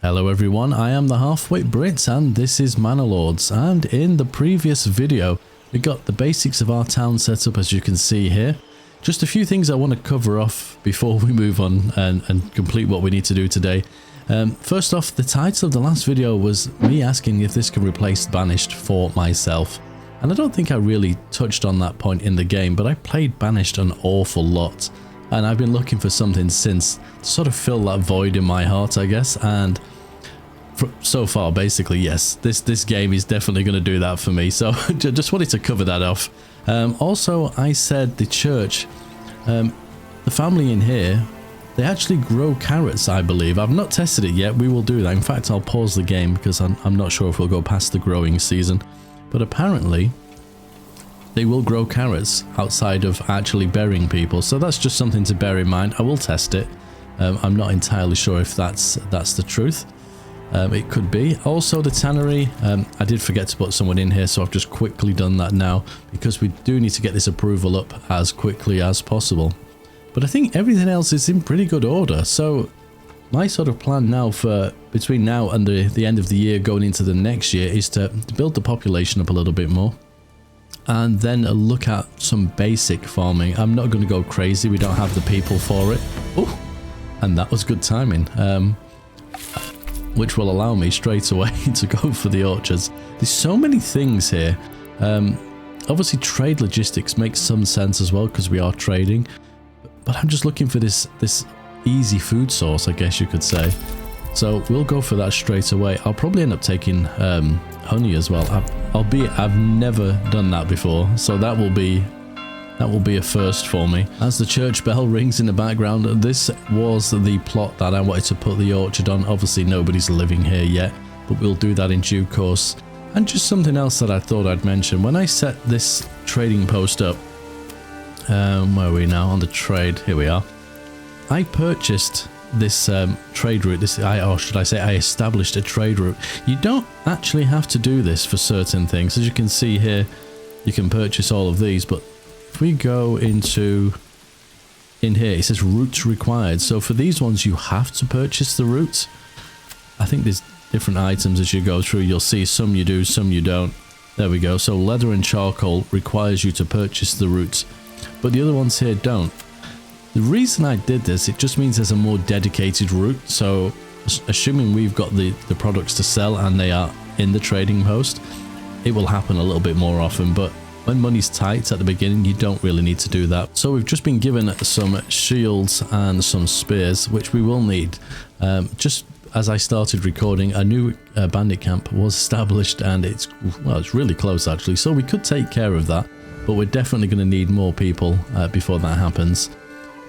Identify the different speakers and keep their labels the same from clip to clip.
Speaker 1: Hello everyone, I am the Halfwit Brit and this is Manor Lords, and in the previous video we got the basics of our town set up, as you can see here. Just a few things I want to cover off before we move on and complete what we need to do today. First off, the title of the last video was me asking if this can replace Banished for myself, and I don't think I really touched on that point in the game, but I played Banished an awful lot. And I've been looking for something since to sort of fill that void in my heart, I guess. And so far, basically, yes, this game is definitely going to do that for me. So just wanted to cover that off. Also, I said the church, the family in here, they actually grow carrots, I believe. I've not tested it yet. We will do that. In fact, I'll pause the game because I'm not sure if we'll go past the growing season. But apparently they will grow carrots outside of actually burying people, so that's just something to bear in mind. I will test it. I'm not entirely sure if that's the truth. It could be. Also, the tannery, I did forget to put someone in here, so I've just quickly done that now because we do need to get this approval up as quickly as possible. But I think everything else is in pretty good order, so my sort of plan now for between now and the end of the year going into the next year is to build the population up a little bit more. And then look at some basic farming. I'm not going to go crazy. We don't have the people for it. Oh, and that was good timing. Which will allow me straight away to go for the orchards. There's so many things here. Obviously, trade logistics makes some sense as well because we are trading. But I'm just looking for this easy food source, I guess you could say. So we'll go for that straight away. I'll probably end up taking honey as well. Albeit I've never done that before, so that will be a first for me. As the church bell rings in the background, this was the plot that I wanted to put the orchard on. Obviously nobody's living here yet, but we'll do that in due course. And just something else that I thought I'd mention. When I set this trading post up, where are we now? On the trade, here we are. I purchased this trade route, or should I say I established a trade route. You don't actually have to do this for certain things. As you can see here, you can purchase all of these, but if we go in here, it says routes required. So for these ones, you have to purchase the routes. I think there's different items as you go through. You'll see some you do, some you don't. There we go. So leather and charcoal requires you to purchase the routes, but the other ones here don't. The reason I did this, it just means there's a more dedicated route. So assuming we've got the products to sell and they are in the trading post, it will happen a little bit more often. But when money's tight at the beginning, you don't really need to do that. So we've just been given some shields and some spears, which we will need. Just as I started recording, a new bandit camp was established, and it's really close actually. So we could take care of that, but we're definitely going to need more people before that happens.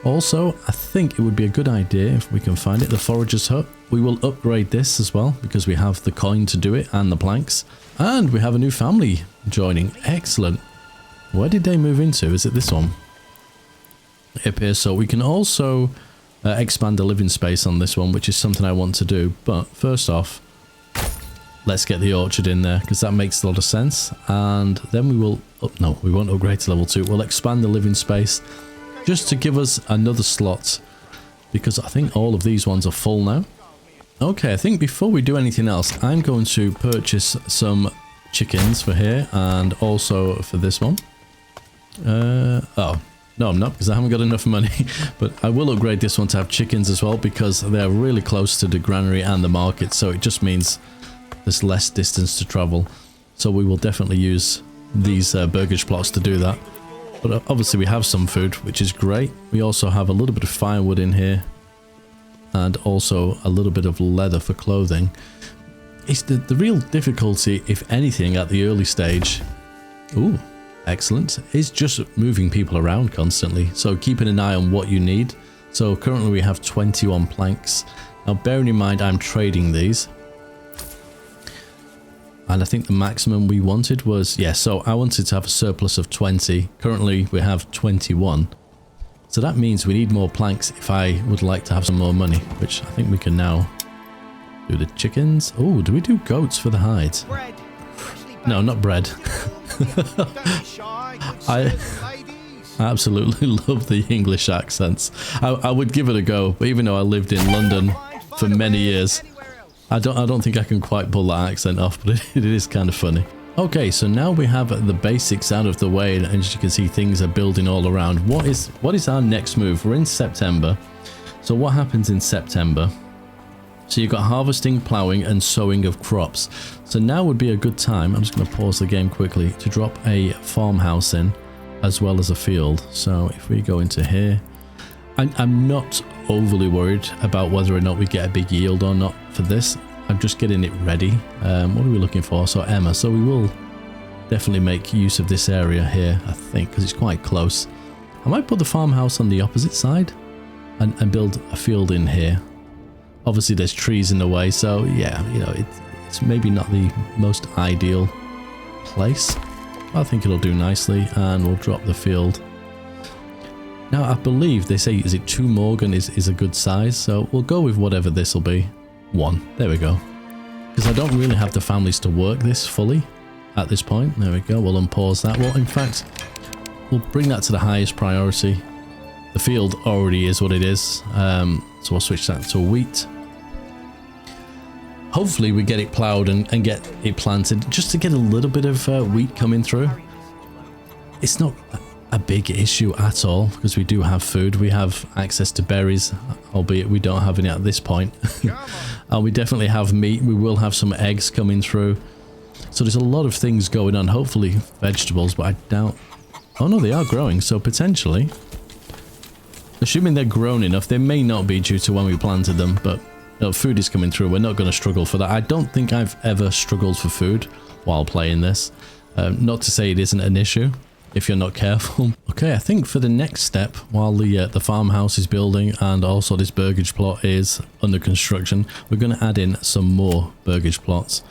Speaker 1: Also, I think it would be a good idea if we can find it, the forager's hut. We will upgrade this as well because we have the coin to do it and the planks. And we have a new family joining. Excellent. Where did they move into? Is it this one? It appears so. We can also expand the living space on this one, which is something I want to do. But first off, let's get the orchard in there because that makes a lot of sense. And then we will... no, we won't upgrade to level 2. We'll expand the living space just to give us another slot, because I think all of these ones are full now. Okay, I think before we do anything else, I'm going to purchase some chickens for here and also for this one. Oh, no, I'm not, because I haven't got enough money. But I will upgrade this one to have chickens as well, because they're really close to the granary and the market, so it just means there's less distance to travel. So we will definitely use these burgage plots to do that. But obviously we have some food, which is great. We also have a little bit of firewood in here, and also a little bit of leather for clothing. It's the real difficulty, if anything, at the early stage. Ooh, excellent. Is just moving people around constantly. So keeping an eye on what you need. So currently we have 21 planks. Now bearing in mind I'm trading these. And I think the maximum we wanted was, yeah, so I wanted to have a surplus of 20. Currently we have 21. So that means we need more planks if I would like to have some more money, which I think we can now do the chickens. Oh, do we do goats for the hides? No, not bread. I absolutely love the English accents. I would give it a go, but even though I lived in London for many years, I don't think I can quite pull that accent off, but it is kind of funny. Okay, so now we have the basics out of the way, and as you can see, things are building all around. What is our next move? We're in September. So what happens in September? So you've got harvesting, ploughing, and sowing of crops. So now would be a good time, I'm just going to pause the game quickly, to drop a farmhouse in, as well as a field. So if we go into here, I'm not overly worried about whether or not we get a big yield or not for this. I'm just getting it ready. What are we looking for? So Emma. So we will definitely make use of this area here, I think, because it's quite close. I might put the farmhouse on the opposite side and build a field in here. Obviously there's trees in the way, so yeah, you know, it's maybe not the most ideal place. I think it'll do nicely, and we'll drop the field. Now I believe they say, is it 2 Morgan is a good size, so we'll go with whatever this will be. 1, there we go. Because I don't really have the families to work this fully at this point. There we go, we'll unpause that. Well, in fact, we'll bring that to the highest priority. The field already is what it is, so we'll switch that to wheat. Hopefully we get it ploughed and get it planted, just to get a little bit of wheat coming through. It's not a big issue at all, because we do have food. We have access to berries, albeit we don't have any at this point. And we definitely have meat. We will have some eggs coming through. So there's a lot of things going on. Hopefully vegetables, but I doubt... Oh no, they are growing, so potentially... Assuming they're grown enough, they may not be due to when we planted them, but food is coming through. We're not going to struggle for that. I don't think I've ever struggled for food while playing this. Not to say it isn't an issue if you're not careful. Okay, I think for the next step, while the farmhouse is building and also this burgage plot is under construction, we're going to add in some more burgage plots.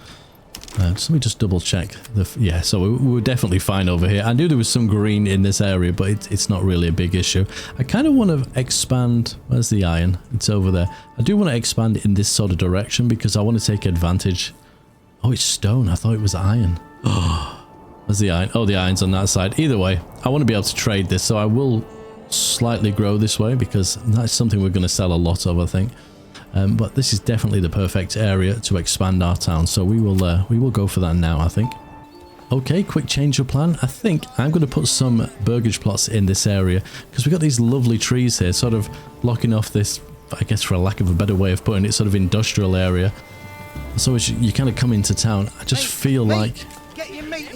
Speaker 1: So let me just double check. Yeah, so we were definitely fine over here. I knew there was some green in this area, but it's not really a big issue. I kind of want to expand. Where's the iron? It's over there. I do want to expand in this sort of direction because I want to take advantage. Oh, it's stone. I thought it was iron. Oh, where's the iron? Oh, the iron's on that side. Either way, I want to be able to trade this, so I will slightly grow this way because that's something we're going to sell a lot of, I think. But this is definitely the perfect area to expand our town, so we will go for that now, I think. Okay, quick change of plan. I think I'm going to put some burgage plots in this area because we've got these lovely trees here, sort of blocking off this, I guess for a lack of a better way of putting it, sort of industrial area. So as you kind of come into town, I just feel like...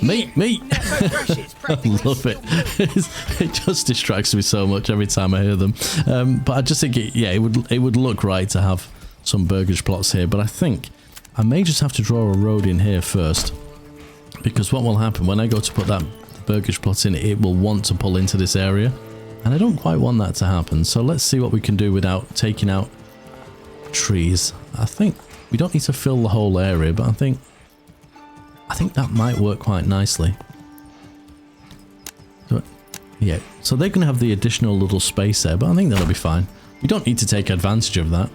Speaker 1: Meat! I love it. It just distracts me so much every time I hear them. But I just think it would look right to have some burgage plots here. But I think I may just have to draw a road in here first, because what will happen when I go to put that burgage plot in, it will want to pull into this area, and I don't quite want that to happen. So let's see what we can do without taking out trees. I think we don't need to fill the whole area, but I think that might work quite nicely. So, yeah, so they're going to have the additional little space there, but I think that'll be fine. We don't need to take advantage of that.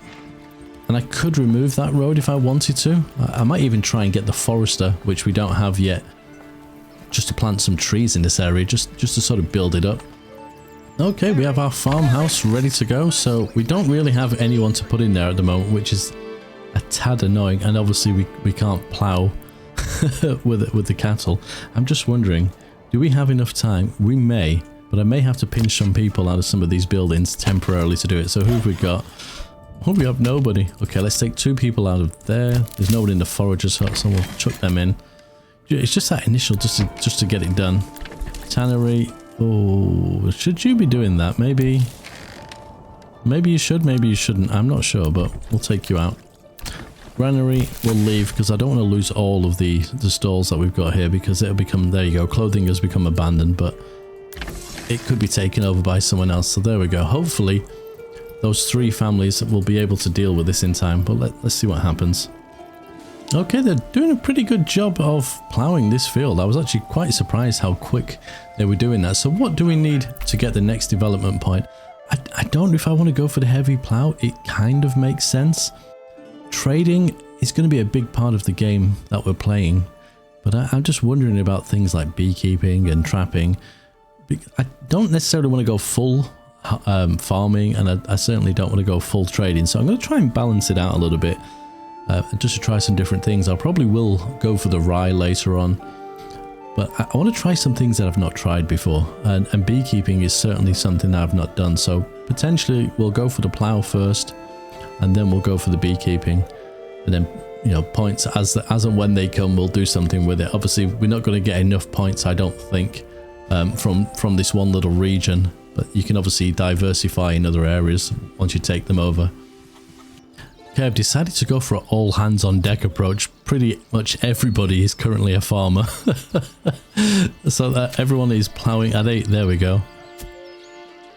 Speaker 1: And I could remove that road if I wanted to. I might even try and get the forester, which we don't have yet, just to plant some trees in this area, just to sort of build it up. Okay, we have our farmhouse ready to go, so we don't really have anyone to put in there at the moment, which is a tad annoying, and obviously we can't plough with the cattle. I'm just wondering, do we have enough time? We may, but I may have to pinch some people out of some of these buildings temporarily to do it. So who have we got? Oh, we have nobody. Okay, let's take 2 people out of there. There's nobody in the forager's hut, so we'll chuck them in. It's just that initial, just to get it done. Tannery. Oh, should you be doing that? Maybe you should, maybe you shouldn't. I'm not sure, but we'll take you out. Granary will leave because I don't want to lose all of the stalls that we've got here, because it'll become, there you go, clothing has become abandoned, but it could be taken over by someone else. So there we go. Hopefully those 3 families will be able to deal with this in time, but let's see what happens. Okay, they're doing a pretty good job of ploughing this field. I was actually quite surprised how quick they were doing that. So what do we need to get the next development point? I don't know if I want to go for the heavy plough. It kind of makes sense. Trading is going to be a big part of the game that we're playing, but I'm just wondering about things like beekeeping and trapping. I don't necessarily want to go full farming, and I certainly don't want to go full trading, so I'm going to try and balance it out a little bit. just to try some different things. I probably will go for the rye later on, but I want to try some things that I've not tried before, and beekeeping is certainly something that I've not done. So potentially we'll go for the plough first, and then we'll go for the beekeeping, and then, you know, points as and when they come, we'll do something with it. Obviously we're not going to get enough points, I don't think, from this one little region, but you can obviously diversify in other areas once you take them over. Okay, I've decided to go for an all hands on deck approach. Pretty much everybody is currently a farmer. So that everyone is ploughing. Are they? There we go.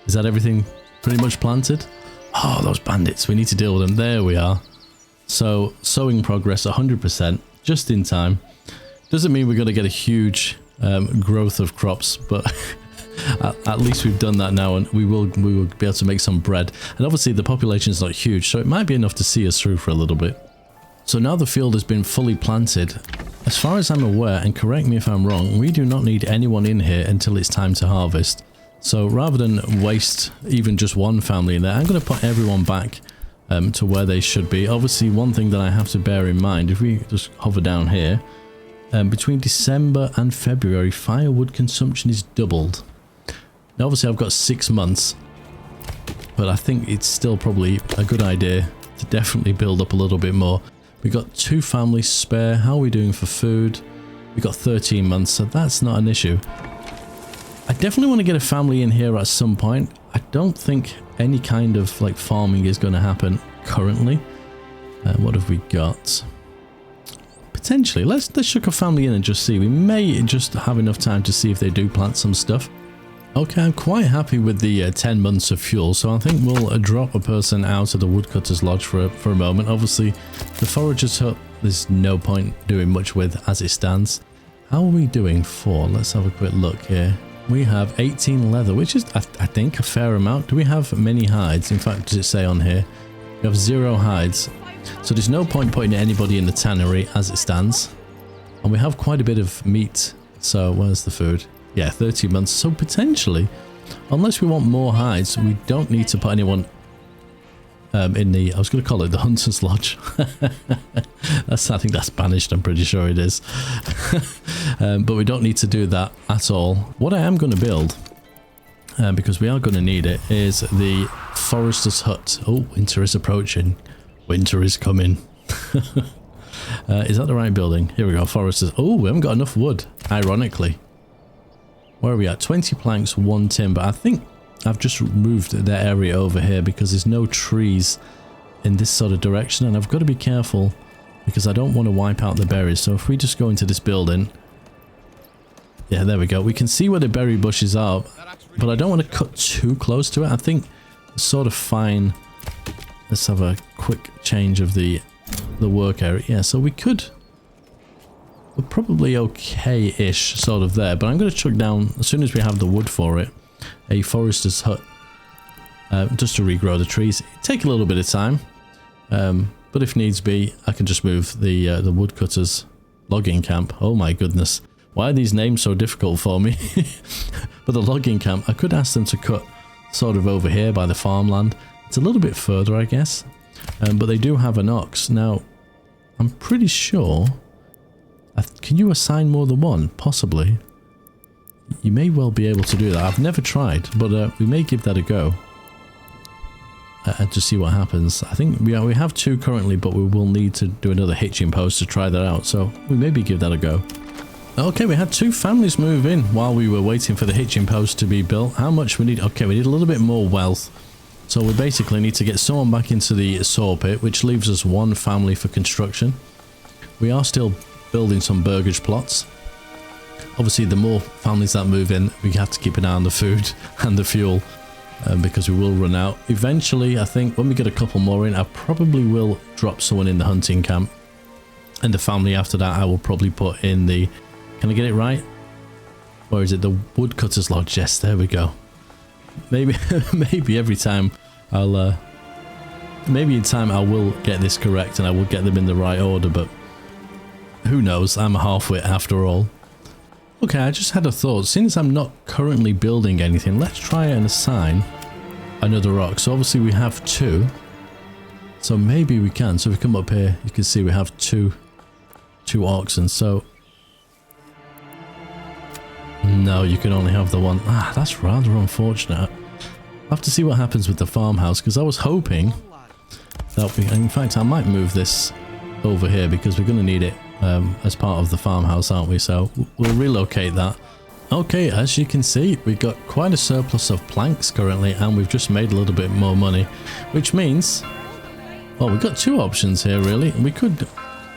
Speaker 1: Is that everything pretty much planted? Oh, those bandits. We need to deal with them. There we are. So sowing progress 100%, just in time. Doesn't mean we're going to get a huge growth of crops, but at least we've done that now, and we will be able to make some bread. And obviously the population is not huge, so it might be enough to see us through for a little bit. So now the field has been fully planted. As far as I'm aware, and correct me if I'm wrong, we do not need anyone in here until it's time to harvest. So rather than waste even just one family in there, I'm going to put everyone back to where they should be. Obviously, one thing that I have to bear in mind, if we just hover down here, between December and February, firewood consumption is doubled. Now, obviously, I've got 6 months, but I think it's still probably a good idea to definitely build up a little bit more. We've got 2 families spare. How are we doing for food? We've got 13 months, so that's not an issue. I definitely want to get a family in here at some point. I don't think any kind of like farming is going to happen currently. What have we got? Potentially, let's chuck a family in and just see. We may just have enough time to see if they do plant some stuff. Okay, I'm quite happy with the 10 months of fuel, so I think we'll drop a person out of the woodcutter's lodge for a moment. Obviously, the forager's hut, there's no point doing much with as it stands. How are we doing for? Let's have a quick look here. We have 18 leather, which is, I think, a fair amount. Do we have many hides? In fact, does it say on here? We have 0 hides. So there's no point putting anybody in the tannery as it stands. And we have quite a bit of meat. So where's the food? Yeah, 30 months. So potentially, unless we want more hides, we don't need to put anyone in the, I was going to call it the Hunter's Lodge. I think that's banished, I'm pretty sure it is. But we don't need to do that at all. What I am going to build, because we are going to need it, is the Forester's Hut. Oh, winter is approaching. Winter is coming. Is that the right building? Here we go, Forester's. Oh, we haven't got enough wood, ironically. Where are we at? 20 planks, 1 timber. I think I've just moved that area over here because there's no trees in this sort of direction, and I've got to be careful because I don't want to wipe out the berries. So if we just go into this building, yeah, there we go. We can see where the berry bushes are, but I don't want to cut too close to it. I think it's sort of fine. Let's have a quick change of the work area. Yeah, so we could... We're probably okay-ish sort of there, but I'm going to chuck down, as soon as we have the wood for it, a forester's hut, just to regrow the trees. It'll take a little bit of time, but if needs be, I can just move the woodcutter's logging camp. Oh my goodness, why are these names so difficult for me? But the logging camp, I could ask them to cut sort of over here by the farmland. It's a little bit further, I guess, but they do have an ox. Now, I'm pretty sure... Can you assign more than one? Possibly. You may well be able to do that. I've never tried, but we may give that a go. To see what happens. I think we have 2 currently, but we will need to do another hitching post to try that out. So we maybe give that a go. Okay, we had 2 families move in while we were waiting for the hitching post to be built. How much we need? Okay, we need a little bit more wealth. So we basically need to get someone back into the saw pit, which leaves us 1 family for construction. We are still building some burgage plots. Obviously, the more families that move in, we have to keep an eye on the food and the fuel, because we will run out. Eventually, I think when we get a couple more in, I probably will drop someone in the hunting camp. And the family after that, I will probably put in the... Can I get it right? Or is it the woodcutter's lodge? Yes, there we go. Maybe maybe every time I'll... maybe in time I will get this correct and I will get them in the right order, but... Who knows, I'm a halfwit after all. Okay, I just had a thought. Since I'm not currently building anything, let's try and assign another rock. So obviously we have 2. So maybe we can. So if we come up here, you can see we have two oxen. So no, you can only have the one. Ah, that's rather unfortunate. I'll have to see what happens with the farmhouse, because I was hoping that we, in fact, I might move this over here because we're going to need it as part of the farmhouse, aren't we? So we'll relocate that. Okay, as you can see, we've got quite a surplus of planks currently, and we've just made a little bit more money, which means, well, we've got two options here really. We could,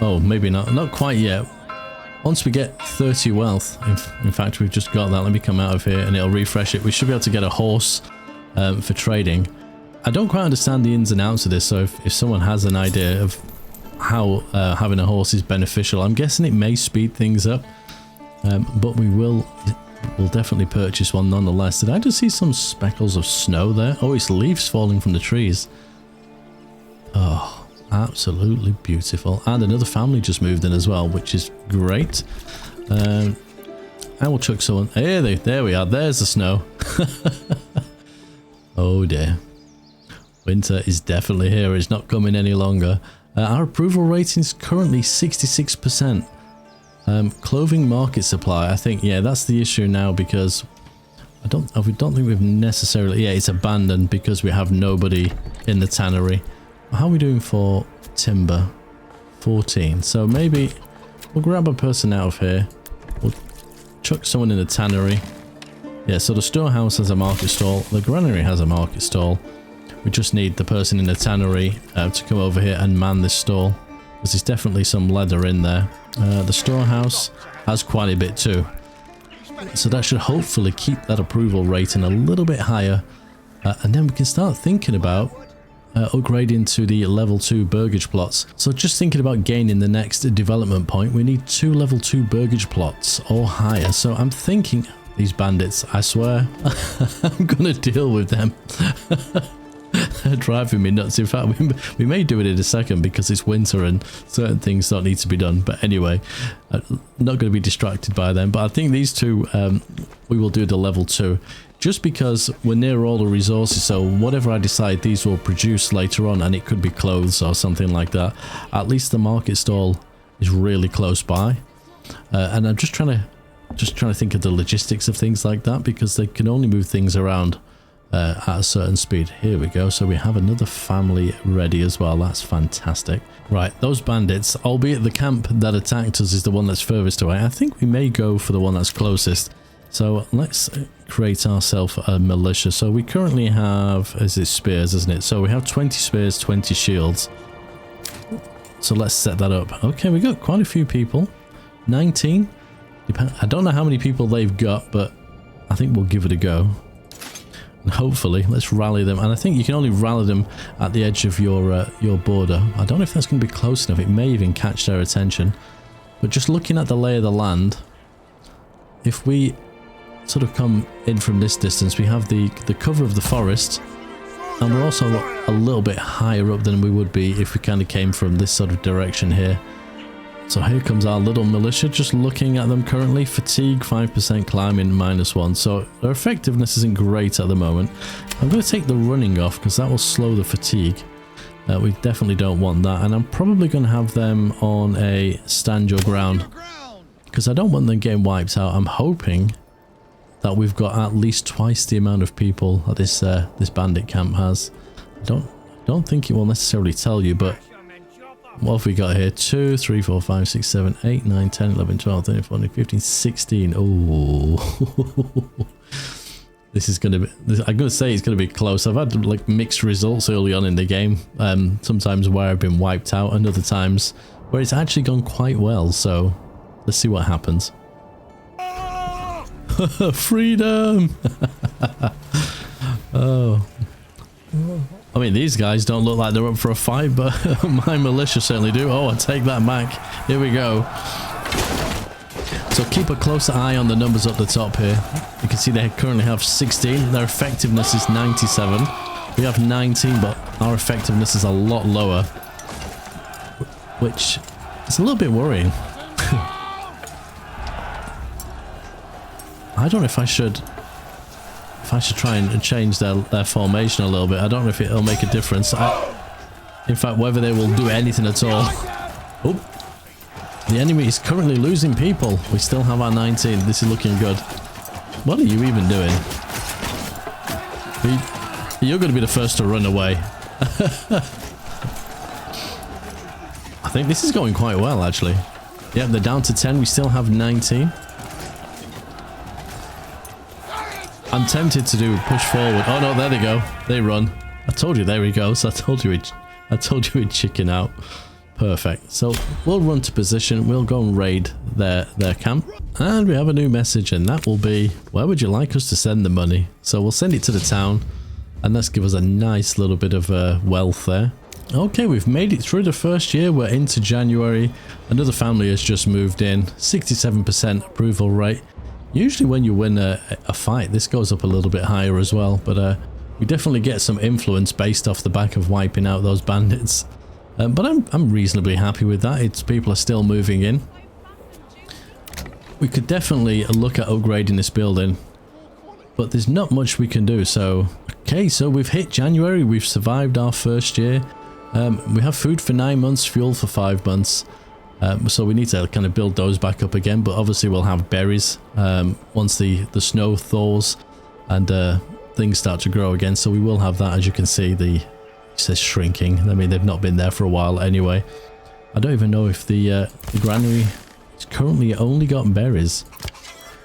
Speaker 1: oh, maybe not quite yet. Once we get 30 wealth, in fact, we've just got that. Let me come out of here and it'll refresh it. We should be able to get a horse for trading. I don't quite understand the ins and outs of this, so if someone has an idea of how having a horse is beneficial, I'm guessing it may speed things up, but we'll definitely purchase one nonetheless. Did I just see some speckles of snow there? Oh, it's leaves falling from the trees. Oh, absolutely beautiful. And another family just moved in as well, which is great. I will chuck someone. Hey, there we are. There's the snow. Oh dear. Winter is definitely here. It's not coming any longer. Our approval rating is currently 66%. Clothing market supply. I think, yeah, that's the issue now, because I don't think we've necessarily, yeah, it's abandoned because we have nobody in the tannery. How are we doing for timber? 14. So maybe we'll grab a person out of here. We'll chuck someone in the tannery. Yeah, so the storehouse has a market stall. The granary has a market stall. We just need the person in the tannery to come over here and man this stall, because there's definitely some leather in there. The storehouse has quite a bit too. So that should hopefully keep that approval rating a little bit higher. And then we can start thinking about upgrading to the level 2 burgage plots. So just thinking about gaining the next development point, we need 2 level 2 burgage plots or higher. So I'm thinking, these bandits, I swear, I'm gonna deal with them. They're driving me nuts. In fact, we may do it in a second because it's winter and certain things don't need to be done. But anyway, I'm not going to be distracted by them. But I think these two, we will do the level 2. Just because we're near all the resources, so whatever I decide these will produce later on, and it could be clothes or something like that, at least the market stall is really close by. And I'm just trying to think of the logistics of things like that, because they can only move things around at a certain speed. Here we go. So we have another family ready as well. That's fantastic. Right, those bandits, albeit the camp that attacked us is the one that's furthest away, I think we may go for the one that's closest. So let's create ourselves a militia. So we currently have, is it spears, isn't it? So we have 20 spears, 20 shields. So let's set that up. Okay, we got quite a few people. 19. I don't know how many people they've got, but I think we'll give it a go. And hopefully, let's rally them. And I think you can only rally them at the edge of your border. I don't know if that's going to be close enough. It may even catch their attention. But just looking at the lay of the land, if we sort of come in from this distance, we have the cover of the forest, and we're also a little bit higher up than we would be if we kind of came from this sort of direction here. So here comes our little militia, just looking at them currently. Fatigue 5%, climbing -1. So their effectiveness isn't great at the moment. I'm going to take the running off because that will slow the fatigue. We definitely don't want that. And I'm probably going to have them on a stand your ground because I don't want them getting wiped out. I'm hoping that we've got at least twice the amount of people that this bandit camp has. I don't think it will necessarily tell you, but what have we got here? 2, 3, 4, 5, 6, 7, 8, 9, 10, 11, 12, 13, 14, 15, 16. Oh, this is going to be, I'm going to say it's going to be close. I've had like mixed results early on in the game. Sometimes where I've been wiped out and other times where it's actually gone quite well. So let's see what happens. Freedom! Oh. I mean, these guys don't look like they're up for a fight, but my militia certainly do. Oh, I take that back. Here we go. So keep a closer eye on the numbers up the top here. You can see they currently have 16. Their effectiveness is 97. We have 19, but our effectiveness is a lot lower, which is a little bit worrying. I don't know if I should try and change their formation a little bit. I don't know if it'll make a difference. In fact, whether they will do anything at all. Oh. The enemy is currently losing people. We still have our 19. This is looking good. What are you even doing? You're going to be the first to run away. I think this is going quite well, actually. Yep, they're down to 10. We still have 19. I'm tempted to do push forward. Oh no, there they go. They run. I told you, there he goes. I told you he'd chicken out. Perfect. So we'll run to position. We'll go and raid their camp. And we have a new message, and that will be, where would you like us to send the money? So we'll send it to the town, and let's give us a nice little bit of wealth there. Okay, we've made it through the first year. We're into January. Another family has just moved in. 67% approval rate. Usually when you win a fight, this goes up a little bit higher as well. But we definitely get some influence based off the back of wiping out those bandits. But I'm reasonably happy with that. It's people are still moving in. We could definitely look at upgrading this building, but there's not much we can do. So, okay, so we've hit January. We've survived our first year. We have food for 9 months, fuel for 5 months. So we need to kind of build those back up again. But obviously we'll have berries once the snow thaws and things start to grow again. So we will have that. As you can see, it says shrinking. I mean, they've not been there for a while anyway. I don't even know if the granary is currently only got berries.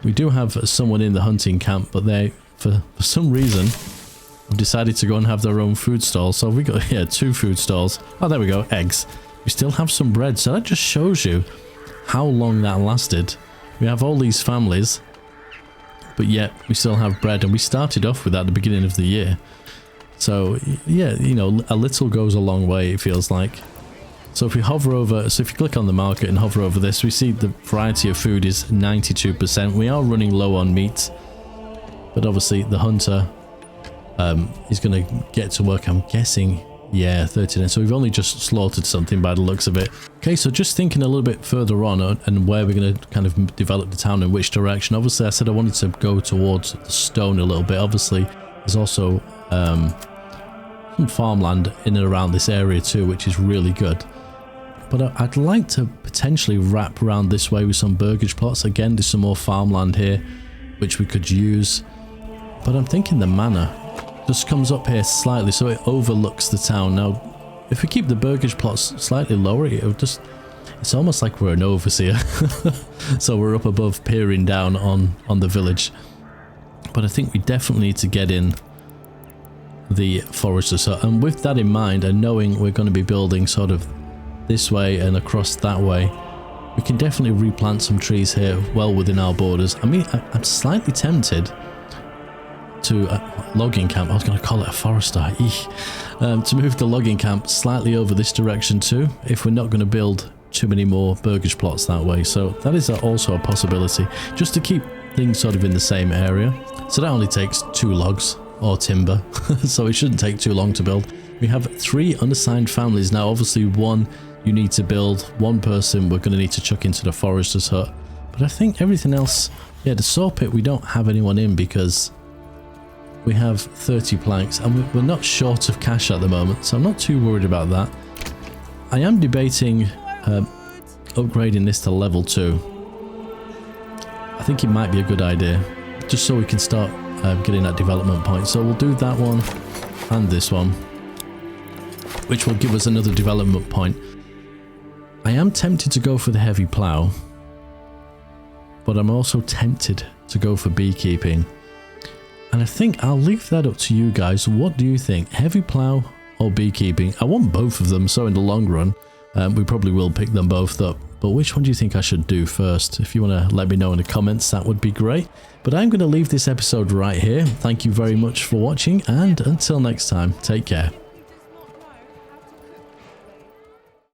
Speaker 1: We do have someone in the hunting camp, but they, for some reason, have decided to go and have their own food stall. So we got, yeah, 2 food stalls. Oh, there we go, eggs. We still have some bread, so that just shows you how long that lasted. We have all these families, but yet we still have bread, and we started off with that at the beginning of the year. So yeah, you know, a little goes a long way, it feels like. So if we hover over, so if you click on the market and hover over this, we see the variety of food is 92%. We are running low on meat, but obviously the hunter is going to get to work, I'm guessing. Yeah, 39. So we've only just slaughtered something by the looks of it. Okay, so just thinking a little bit further on and where we're going to kind of develop the town in which direction. Obviously, I said I wanted to go towards the stone a little bit. Obviously, there's also some farmland in and around this area too, which is really good. But I'd like to potentially wrap around this way with some burgage plots. Again, there's some more farmland here, which we could use. But I'm thinking the manor just comes up here slightly, so it overlooks the town. Now, if we keep the burgage plots slightly lower, it's almost like we're an overseer. So we're up above, peering down on the village. But I think we definitely need to get in the foresters. So, and with that in mind, and knowing we're going to be building sort of this way and across that way, we can definitely replant some trees here well within our borders. I mean, I'm slightly tempted to logging camp, I was going to call it a forester, to move the logging camp slightly over this direction too, if we're not going to build too many more burgage plots that way. So that is also a possibility, just to keep things sort of in the same area. So that only takes 2 logs or timber, so it shouldn't take too long to build. We have 3 unassigned families now. Obviously 1 you need to build, 1 person we're going to need to chuck into the forester's hut. But I think everything else, yeah, the saw pit we don't have anyone in because we have 30 planks and we're not short of cash at the moment, so I'm not too worried about that. I am debating upgrading this to level 2. I think it might be a good idea, just so we can start getting that development point. So we'll do that one and this one, which will give us another development point. I am tempted to go for the heavy plough, but I'm also tempted to go for beekeeping. And I think I'll leave that up to you guys. What do you think? Heavy plough or beekeeping? I want both of them, so in the long run, we probably will pick them both up. But which one do you think I should do first? If you want to let me know in the comments, that would be great. But I'm going to leave this episode right here. Thank you very much for watching, and until next time, take care.